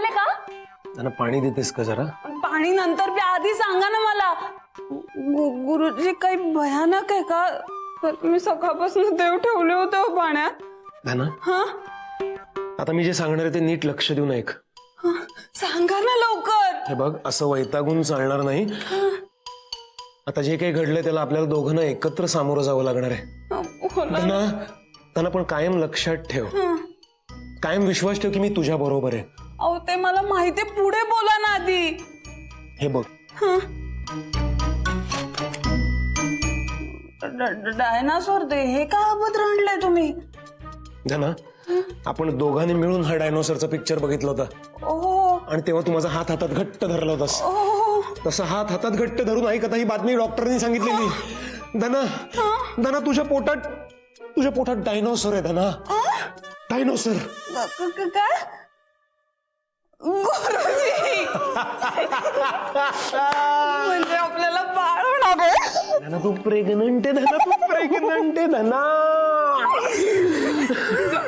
मिळाले का? त्यांना पाणी देतेस का जरा? पाणी नंतर प्या, आधी सांगा ना मला. गुरुजी काही भयानक आहे का? तर मी सकाळपासून देव ठेवले होते हो पाण्यात. धना, हा आता मी जे सांगणार आहे ते नीट लक्ष देऊन ऐक. सांगा ना लवकर. हे बघ, असं वैतागून चालणार नाही. आता जे काही घडलंय त्याला आपल्याला दोघांना एकत्र सामोरं जावं लागणार आहे. धना, धना, पण कायम लक्षात ठेव, कायम विश्वास ठेव की मी तुझ्या बरोबर आहे. अहो ते मला माहिती, पुढे बोला ना आधी. हे बघ, डायनासोर ते हे का अबद्ध आणलंय तुम्ही? धना, आपण दोघांनी मिळून हा डायनोसरचा पिक्चर बघितला होता. ओ आणि तेव्हा तू माझा हात हातात घट्ट धरला होतास. ओ तसं हात हातात घट्ट धरून ऐक, आता ही बातमी डॉक्टरांनी सांगितलेली. धना, धना, तुझ्या पोटात डायनोसर आहे. धना, डायनोसर. काय? गुरुजी म्हणजे आपल्याला बाळ होणार आहे? धना, तू प्रेग्नंट आहे. धना, तू प्रेग्नंट आहे. धना,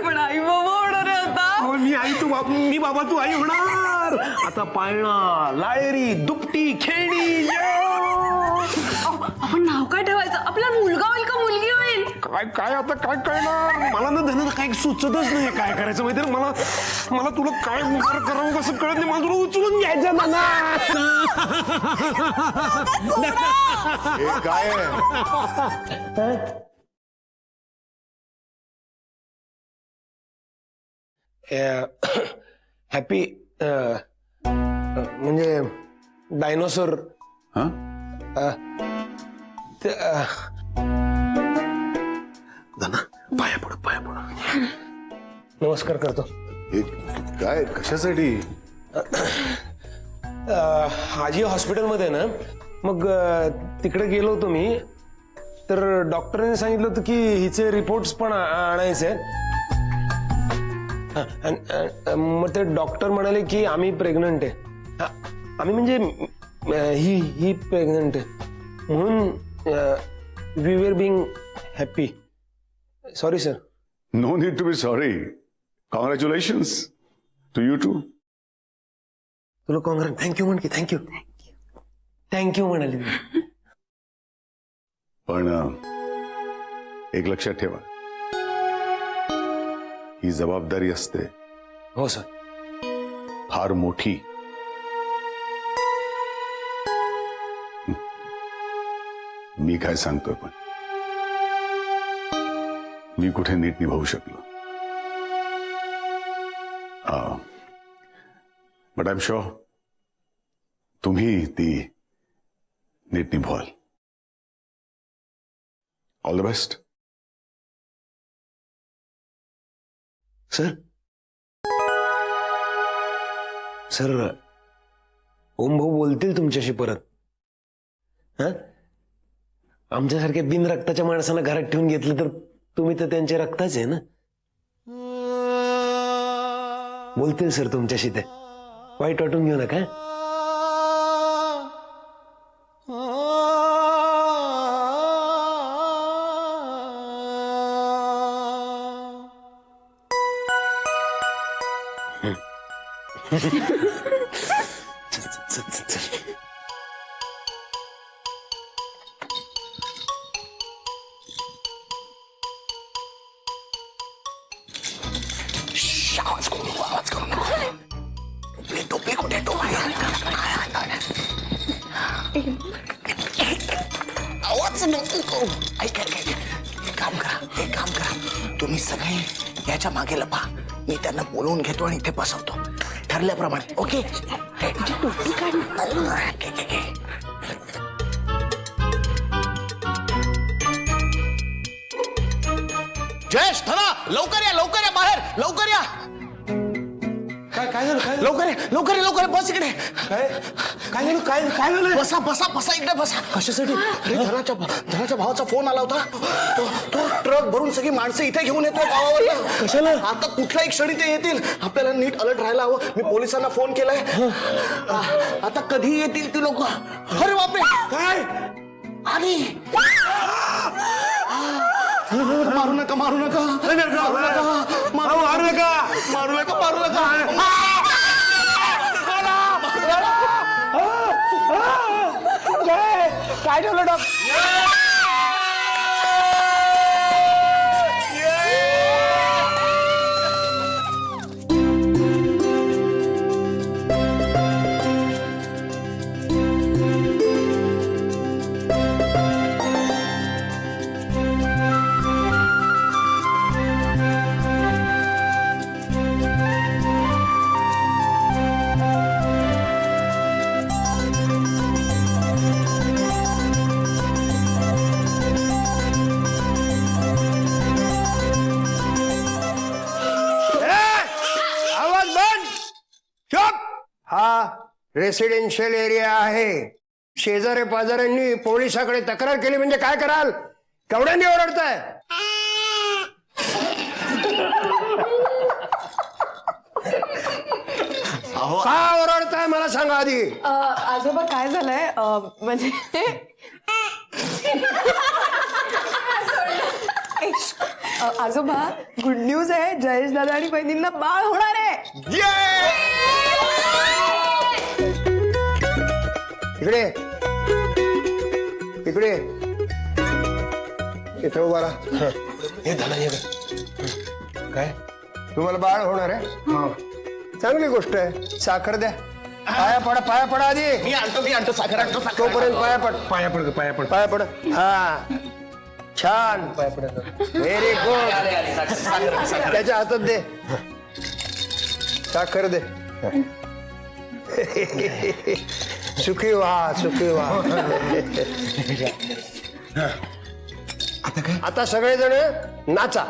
पण आई बाबा होणार आहे आता. मी आई, तू बाबा, मी बाबा, तू आई होणार. आता पाळणा, लायरी, दुपटी, खेळणी. आपण नाव काय ठेवायचं? आपला मुलगा होईल का मुलगी होईल? काय काय आता काय कळणार मला ना. धना, काय सुचतच नाही काय करायचं माहिती. मला तुला काय करावं कसं कळत नाही. मला तुला उचलून घ्यायचं. धना, हे काय आहे? हॅपी म्हणजे डायनोसर. हा? धना, पाया पड. नमस्कार करतो. हे काय, कशासाठी? आजी हॉस्पिटलमध्ये ना, मग तिकडे गेलो होतो मी. तर डॉक्टरांनी सांगितलं होतं की हिचे रिपोर्ट्स पण आणायचे. मग ते डॉक्टर म्हणाले की आम्ही प्रेग्नंट आहे. आम्ही म्हणजे ही प्रेग्नंट आहे म्हणून we were being happy. Sorry sir. No need to be sorry. Congratulations to you too. तुला कॉंग्रॅट थँक्यू म्हण की. थँक्यू म्हणाली. पण एक लक्षात ठेवा, ही जबाबदारी असते हो सर. फार मोठी. मी काय सांगतोय पण मी कुठे नीट निभावू शकलो. बट आय एम शुअर तुम्ही ती नीट निभवाल. All the best. Sir Om भाऊ बोलतील तुमच्याशी परत. हा, आमच्यासारख्या बिन रक्ताच्या माणसांना घरात ठेवून घेतलं तर तुम्ही तर त्यांच्या रक्ताचे आहे ना. बोलतील सर तुमच्याशी. ते वाईट वाटून घेऊ नका. टोपी कुठे? आवाज नको करू. ऐक, एक काम करा, तुम्ही सगळे याच्या मागे लपा. मी त्यांना बोलवून घेतो आणि इथे बसवतो ठरल्याप्रमाणे. ओके? टोपी काढ. जयेश, धना, लवकर या बाहेर, लवकर या. काय झालं? लवकर या, बस इकडे. काय झालं? बसा इकडे बसा. कशासाठी? अरे धनाच्या भावाचा फोन आला होता. तो ट्रक भरून सगळी माणसं इथे घेऊन येतो गावावर. कशाला? आता कुठल्याही क्षणी ते येतील. आपल्याला नीट अलर्ट राहायला हवं. मी पोलिसांना फोन केलाय. आता कधी येतील ती लोक. अरे बापरे, काय? आणि मारू नका. काय ठेवलं डॉक आवाज बंद. चुप. हा रेसिडेन्शियल एरिया आहे. शेजारी पाजाऱ्यांनी पोलिसाकडे तक्रार केली म्हणजे काय कराल? केवढ्यांनी ओरडताय? का ओरडताय मला सांगा आधी. आजोबा काय झालंय म्हणजे आजोबा गुड न्यूज आहे. जयेश दादा आणि बहिणींना बाळ होणार आहे. इकडे इकडे इथे उभा राहा. हे झालं हे काय तुम्हाला बाळ होणार आहे? चांगली गोष्ट आहे. साखर द्या. पाया पडा आधी. मी आणतो साखर आणतो तोपर्यंत पाया पड. हा छान. पाया पड. Very good. त्याच्या हातात दे. साखर दे. सुखी व्हा. आता सगळेजण नाचा.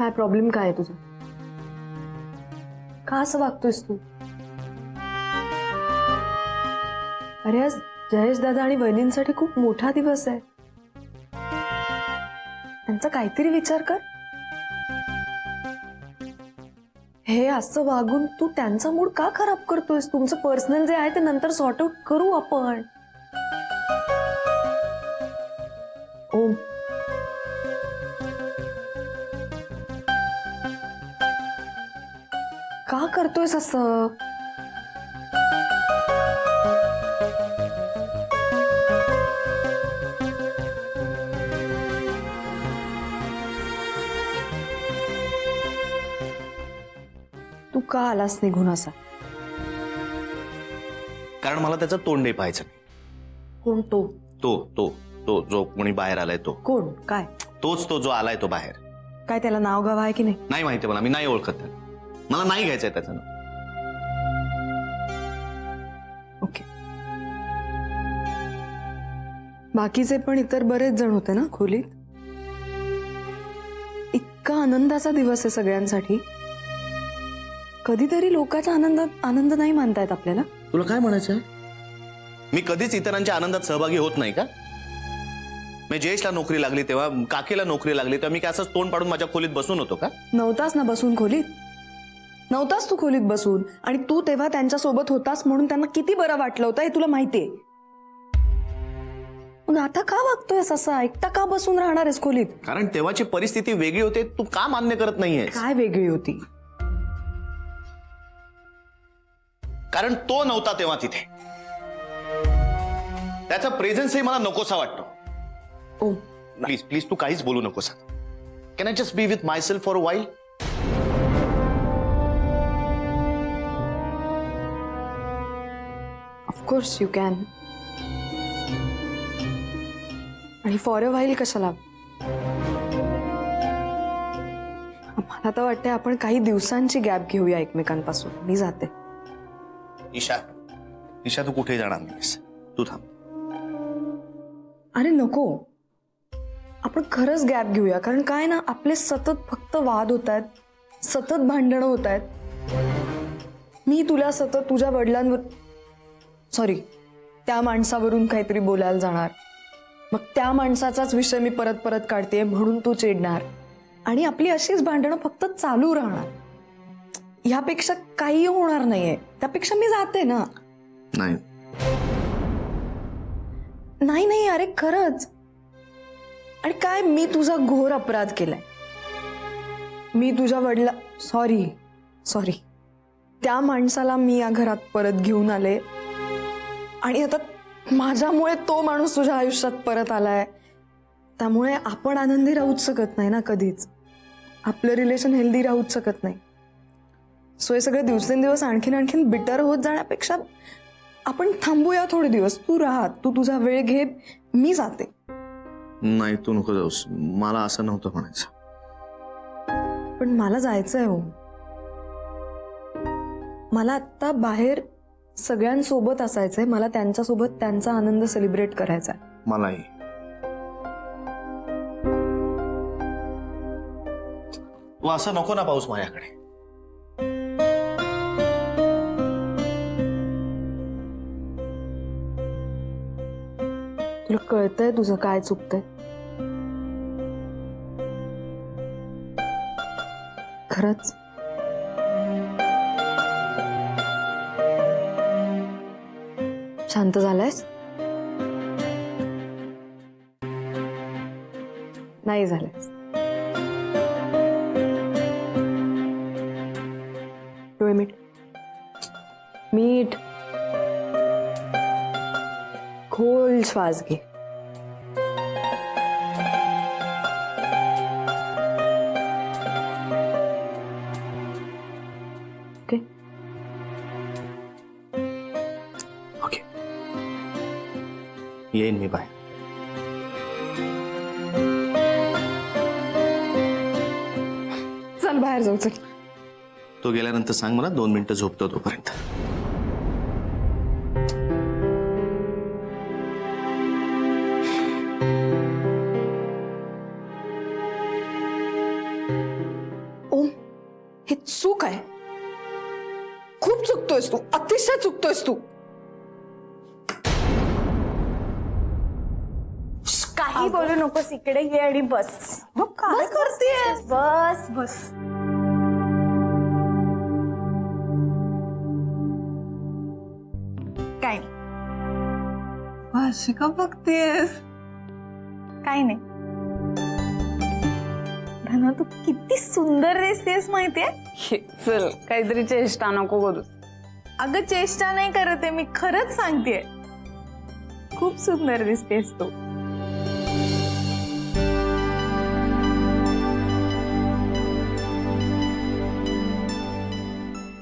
काय प्रॉब्लेम काय आहे तुझा? का असं वागतोयस तू? अरे आज जयेश दादा आणि वहिनींसाठी खूप मोठा दिवस आहे. त्यांचा काहीतरी विचार कर. हे असं वागून तू त्यांचा मूड का खराब करतोयस? तुमचं पर्सनल जे आहे ते नंतर सॉर्ट आउट करू आपण. ओम, का करतोयस असं? तू का आलास निघून असा? कारण मला त्याचं तोंडही पाहायचं नाही. कोण तो? तो तो तो जो कोणी बाहेर आलाय तो. कोण? काय? तोच तो जो आलाय तो बाहेर. काय त्याला नाव गाव आहे की नाही? नाही माहिती मला, मी नाही ओळखत त्याला. मला नाही घ्यायचंय त्याचं नाव. ओके. बाकीचे पण इतर बरेच जण होते ना खोलीत. इतका आनंदाचा दिवस आहे सगळ्यांसाठी. कधीतरी लोकांच्या आनंदात आनंद नाही मानतायत आपल्याला. तुला काय म्हणायचं? मी कधीच इतरांच्या आनंदात सहभागी होत नाही का? मी जयेशला नोकरी लागली तेव्हा, काकीला नोकरी लागली तेव्हा मी काय असंच तोंड पाडून माझ्या खोलीत बसून होतो का? नव्हतास ना बसून खोलीत. नव्हतास तू खोलीत बसून. आणि तू तेव्हा त्यांच्या सोबत होतास म्हणून त्यांना किती बरं वाटलं होतं हे तुला माहितीये. मग आता का वागतोयस असा? एकटा का बसून राहणार आहेस खोलीत? कारण तेव्हाची परिस्थिती वेगळी होते. तू का मान्य करत नाहीयेस? काय वेगळी होती? कारण तो नव्हता तेव्हा तिथे. त्याचा प्रेझेन्सही मला नकोसा वाटतो. ओ प्लीज प्लीज तू काहीच बोलू नकोस. Can I just be with my self for a while? Of course you can. आणि फॉर अ व्हाईल कशाला? मला तर वाटतंय आपण काही दिवसांची गॅप घेऊया एकमेकांपासून. मी जाते. ईशा, ईशा तू कुठे जाणार नाहीस. तू थांब. अरे नको, आपण खरंच गॅप घेऊया. कारण काय ना, आपले सतत फक्त वाद होत आहेत, सतत भांडणं होत आहेत. मी तुला सतत तुझ्या वडिलांवर सॉरी त्या माणसावरून काहीतरी बोलायला जाणार. मग त्या माणसाचाच विषय मी परत परत काढते म्हणून तू चिडणार. आणि आपली अशीच भांडणं फक्त चालू राहणार. ह्यापेक्षा काही होणार नाहीये. त्यापेक्षा मी जाते ना. नाही नाही नाही अरे खरंच. आणि काय, मी तुझा घोर अपराध केलाय. मी तुझ्या वडिला सॉरी सॉरी त्या माणसाला मी या घरात परत घेऊन आले. आणि आता माझ्यामुळे तो माणूस तुझ्या आयुष्यात परत आलाय. त्यामुळे आपण आनंदी राहूच शकत नाही ना कधीच. आपलं रिलेशन हेल्दी राहूच शकत नाही. सो हे सगळे दिवसेंदिवस आणखीन बिटर होत जाण्यापेक्षा आपण थांबूया थोडे दिवस. तू राहा, तू तुझा वेळ घे, मी जाते. नाही तू नको जाऊस. मला असं नव्हतं म्हणायचं. पण मला जायचंय हो. मला आत्ता बाहेर सगळ्यांसोबत असायचंय. मला त्यांच्यासोबत त्यांचा आनंद सेलिब्रेट करायचा आहे. मलाही. तू असं नको ना पाऊस माझ्याकडे. तुला कळतंय तुझं काय चुकतंय? खरंच. शांत झालायस? नाही झालायस. डोळे मीठ. मीठ. खोल श्वास घे. ओके ओके येईन मी बाहेर. चल बाहेर जाऊ. चल. तो गेल्यानंतर सांग मला. 2 मिनिटं झोपतो तोपर्यंत. चूक आहे. खूप चुकतोयस तू, अतिशय चुकतोयस तू. काही बोलू नकोस, इकडे ये आणि बस. काय करतेस? बस बस. काय नाही, अशी का बघतेस? काही नाही. धना, तू किती सुंदर दिसतेस माहितीये. चल काहीतरी चेष्टा नको करूस. अगं चेष्टा नाही करत आहे मी, खरंच सांगतेय. खूप सुंदर दिसतेस तू.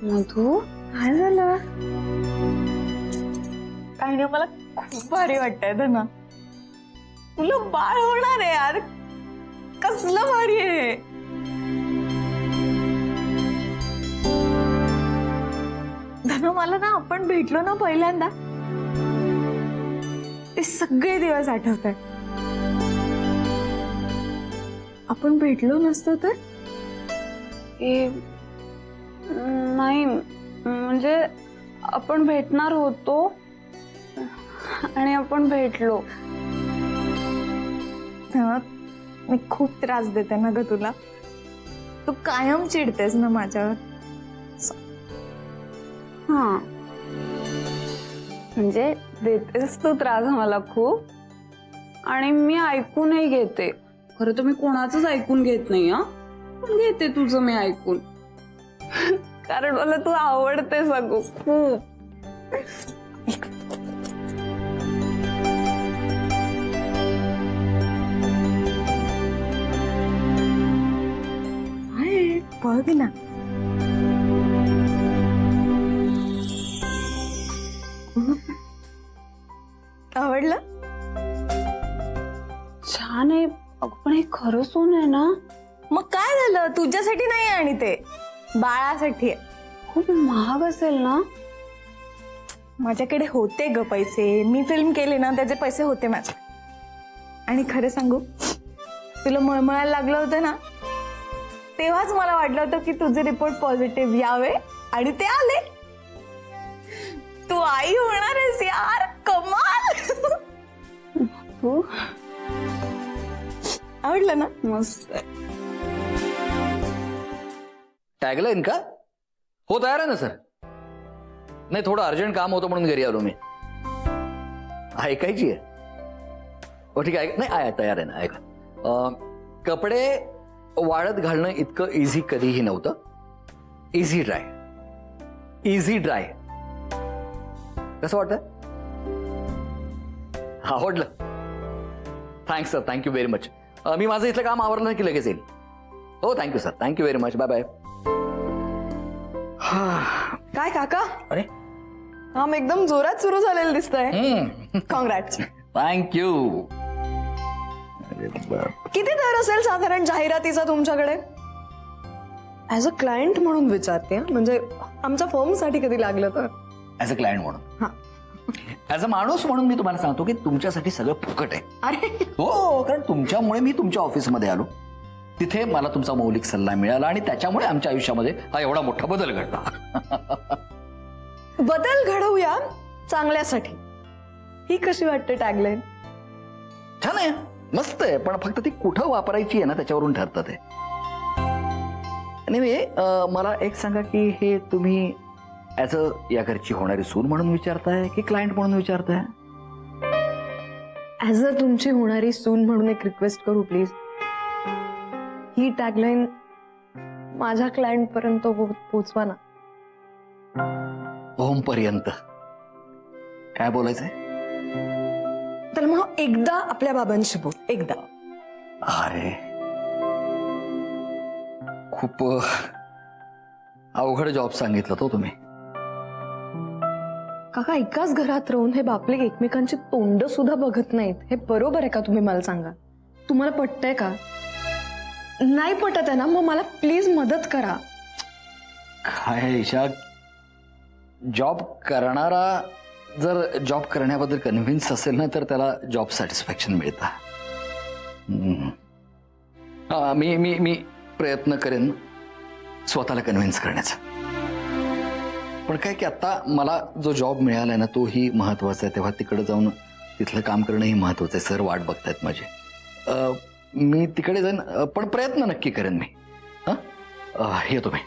मधू, काय झालं? काही नाही, मला खूप भारी वाटतंय धना. तुला बाळ होणार आहे यार. कसलं भारी आहे. धना, मला ना आपण भेटलो ना पहिल्यांदा, ते सगळे दिवस आठवतात. आपण भेटलो नसतो तर. ए, नाही म्हणजे आपण भेटणार होतो आणि आपण भेटलो. धना, मी खूप त्रास देते ना ग तुला. तू कायम चिडतेस ना माझ्यावर. हा म्हणजे देतेस तू त्रास मला खूप, आणि मी ऐकूनही घेते. खरं तर मी कोणाचंच ऐकून घेत नाही, हा पण घेते तुझं मी ऐकून. कारण मला तू आवडते सगळं खूप. बघ ना. आवडलं? छान आहे. अगं पण हे खरं सोन आहे ना? मग काय झालं, तुझ्यासाठी नाही आणि ते बाळासाठी आहे. खूप महाग असेल ना? माझ्याकडे होते ग पैसे. मी फिल्म केली ना, त्याचे पैसे होते माझे. आणि खरं सांगू, तुला मळमळायला लागलं होतं ना, तेव्हाच मला वाटलं होतं की तुझे रिपोर्ट पॉझिटिव्ह यावे, आणि ते आले. तू आई होणार आहेस यार. कमाल. तू आवडलं ना? मस्त आहे. टॅगलाईन का? हो तयार आहे ना सर. नाही, थोडं अर्जंट काम होतं म्हणून घरी आलो मी. ऐकायची आहे? हो ठीक आहे. नाही आहे, तयार आहे ना. ऐका, कपडे वाळत घालणं इतकं इझी कधीही नव्हतं. Easy dry. Easy dry. कसं वाटतं? आवडलं? Thanks sir, thank you very much. मी माझं इथलं काम आवरलं की लगेच येईल. हो thank you sir, thank you very much. Bye bye. काय काका, अरे काम एकदम जोरात सुरू झालेलं दिसतंय. कॉंग्रॅट्स. थँक्यू. किती दर असेल साधारण जाहिरातीचा तुमच्याकडे? ऍज अ क्लायंट म्हणून विचारते, म्हणजे आमच्या फर्मसाठी कधी लागलं तर. ऍज अ क्लायंट म्हणून. ऍज अ माणूस म्हणून मी तुम्हाला सांगतो की तुमच्यासाठी सगळं फुकट आहे. अरे हो, कारण तुमच्यामुळे मी तुमच्या ऑफिसमध्ये आलो. तिथे मला तुमचा मौलिक सल्ला मिळाला आणि त्याच्यामुळे आमच्या आयुष्यामध्ये हा एवढा मोठा बदल घडला. बदल घडवूया चांगल्यासाठी. ही कशी वाटते टॅगलाईन? छान आहे, मस्त आहे, पण फक्त ती कुठं वापरायची आहे ना त्याच्यावरून ठरतं ते. आणि मला एक सांगा की हे तुम्ही ऍज अ या घरची होणारी सून म्हणून विचारताय की क्लायंट म्हणून विचारताय? ऍज अ तुमची होणारी सून म्हणून एक रिक्वेस्ट करू प्लीज. ही टॅगलाईन माझ्या क्लायंट पर्यंत पोचवा ना. ओम पर्यंत काय बोलायचंय? तर मग एकदा आपल्या बाबांशी बोल. एकदा. अरे खूप अवघड जॉब सांगितलं तो तुम्ही. काका, एकाच घरात राहून हे बापले एकमेकांची तोंड सुद्धा बघत नाहीत. हे बरोबर आहे का? तुम्ही मला सांगा. तुम्हाला पटतंय का? नाही पटत आहे ना, मग मला प्लीज मदत करा. काय ईशा, जॉब करणारा जर जॉब करण्याबद्दल कन्व्हिन्स असेल ना तर त्याला जॉब सॅटिस्फॅक्शन मिळतं. मी मी मी प्रयत्न करेन स्वतःला कन्व्हिन्स करण्याचं. पण काय की आता मला जो जॉब मिळालाय ना तोही महत्वाचा आहे, तेव्हा तिकडे जाऊन तिथलं काम करणंही महत्वाचं आहे. सर वाट बघतायत माझे. मी तिकडे जाईन, पण प्रयत्न नक्की करेन मी. हां येतो मी.